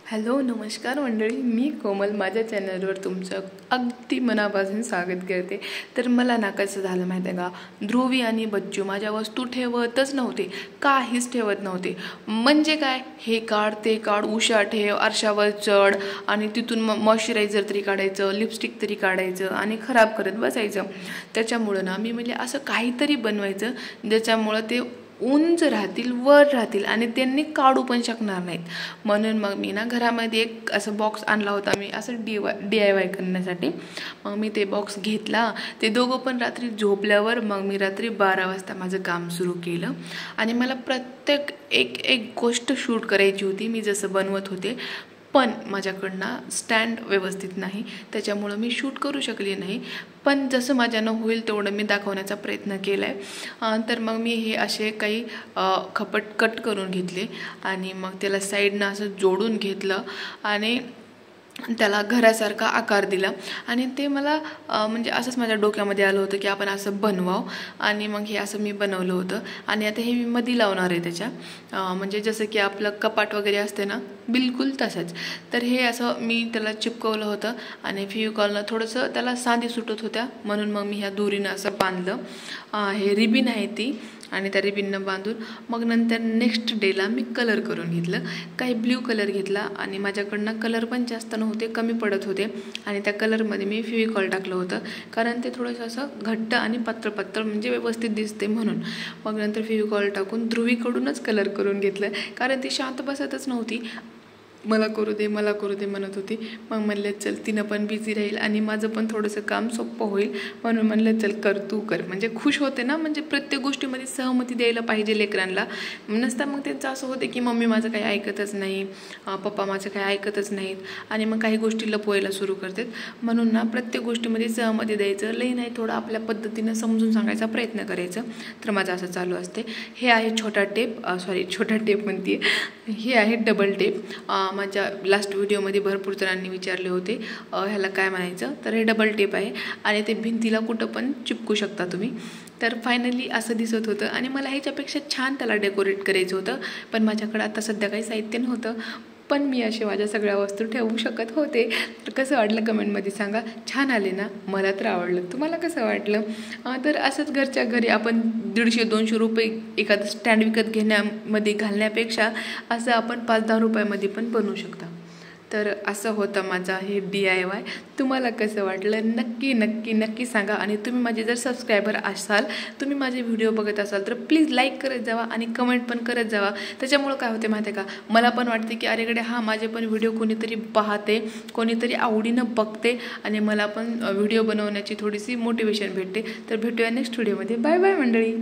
Hello नमस्कार मंडळी, मी कोमल माझ्या चॅनलवर तुमचं अगदी मनापासून स्वागत करते। तर मला ना कसं झालं माहिती आहे का, ध्रुवी आणि बच्चू माझ्या वस्तू ठेवतच नव्हते, काहीच ठेवत नव्हते। म्हणजे काय, हे काढ ते काढ, उशा ठेव, आरशावर चढ आणि तिथून मॉइश्चरायझर तरी काढायचं, लिपस्टिक तरी काढायचं आणि खराब करत बसायचं। त्याच्यामुळं ना मी म्हणजे असं काहीतरी बनवायचं ज्याच्यामुळं ते उंच राहतील, वर राहतील आणि त्यांनी काढू पण शकणार नाहीत। म्हणून मग मी ना घरामध्ये एक असं बॉक्स आणला होता मी असं DIY करण्यासाठी। मग मी ते बॉक्स घेतला, ते दोघं पण रात्री झोपल्यावर मग मी रात्री 12 वाजता माझं काम सुरू केलं आणि मला प्रत्येक एक गोष्ट शूट करायची होती मी जसं बनवत होते। पण माझ्याकडनं स्टँड व्यवस्थित नाही, त्याच्यामुळं मी शूट करू शकले नाही। पण जसं माझ्यानं होईल तेवढं मी दाखवण्याचा प्रयत्न केला आहे। तर मग मी हे असे काही खपट कट करून घेतले आणि मग त्याला साईडनं असं जोडून घेतलं आणि त्याला घरासारखा आकार दिला। आणि ते मला म्हणजे असंच माझ्या डोक्यामध्ये आलं होतं की आपण असं बनवावं आणि मग हे असं मी बनवलं होतं। आणि आता हे मी मध्ये लावणार आहे त्याच्या, म्हणजे जसं की आपलं कपाट वगैरे असते ना, बिलकुल तसंच। तर हे असं मी त्याला चिपकवलं होतं आणि फेविकॉलनं थोडंसं त्याला सांधी सुटत होत्या, म्हणून मग मी ह्या दोरीनं असं बांधलं। हे रिबीन आहे ती, आणि त्या रिबीननं बांधून मग नंतर नेक्स्ट डेला मी कलर करून घेतलं। काही ब्ल्यू कलर घेतला आणि माझ्याकडनं कलर पण जास्त नव्हते, कमी पडत होते आणि त्या कलरमध्ये मी फेविकॉल टाकलं होतं, कारण ते थोडंसं असं घट्ट आणि पातळ पातळ म्हणजे व्यवस्थित दिसते म्हणून। मग नंतर फेविकॉल टाकून ध्रुवीकडूनच कलर करून घेतलं, कारण ती शांत बसतच नव्हती, मला करू दे म्हणत होती। मग म्हणलं चल, तिनं पण बिझी राहील आणि माझं पण थोडंसं काम सोपं होईल, म्हणून म्हणलं चल तू कर, म्हणजे खुश होते ना। म्हणजे प्रत्येक गोष्टीमध्ये सहमती द्यायला पाहिजे लेकरांना, नसता मग त्यांचं असं होते की मम्मी माझं काही ऐकतच नाही, पप्पा माझं काही ऐकतच नाहीत आणि मग काही गोष्टी लपवायला सुरू करतात। म्हणून ना प्रत्येक गोष्टीमध्ये सहमती द्यायचं, लई नाही थोडं आपल्या पद्धतीनं समजून सांगायचा प्रयत्न करायचं। तर माझं असं चालू असते। हे आहे छोटा टेप म्हणते, हे आहे डबल टेप। माझ्या लास्ट व्हिडिओमध्ये भरपूर जणांनी विचारले होते ह्याला काय म्हणायचं, तर हे डबल टेप आहे आणि ते भिंतीला कुठं पण चिपकू शकता तुम्ही। तर फायनली असं दिसत होतं आणि मला ह्याच्यापेक्षा छान त्याला डेकोरेट करायचं होतं, पण माझ्याकडे आता सध्या काही साहित्य नव्हतं, पण मी असे माझ्या सगळ्या वस्तू ठेवू शकत होते। तर कसं वाटलं कमेंटमध्ये सांगा, छान आले ना? मला तर आवडलं, तुम्हाला कसं वाटलं? तर असंच घरच्या घरी आपण 150-200 रुपये एखादं स्टँड विकत घेण्यामध्ये घालण्यापेक्षा असं आपण 5-10 रुपयामध्ये पण बनवू शकता। तर असं होतं माझा हे DIY। तुम्हाला कसं वाटलं नक्की नक्की नक्की सांगा। आणि तुम्ही माझे जर सबस्क्रायबर असाल, तुम्ही माझे व्हिडिओ बघत असाल, तर प्लीज लाईक करत जावा आणि कमेंट पण करत जावा। त्याच्यामुळं काय होते माहिती आहे का, मला पण वाटते की अरेकडे माझे पण व्हिडिओ कोणीतरी पाहते, कोणीतरी आवडीनं बघते आणि मला पण व्हिडिओ बनवण्याची थोडीशी मोटिवेशन भेटते। तर भेटूया नेक्स्ट व्हिडिओमध्ये। बाय बाय मंडळी।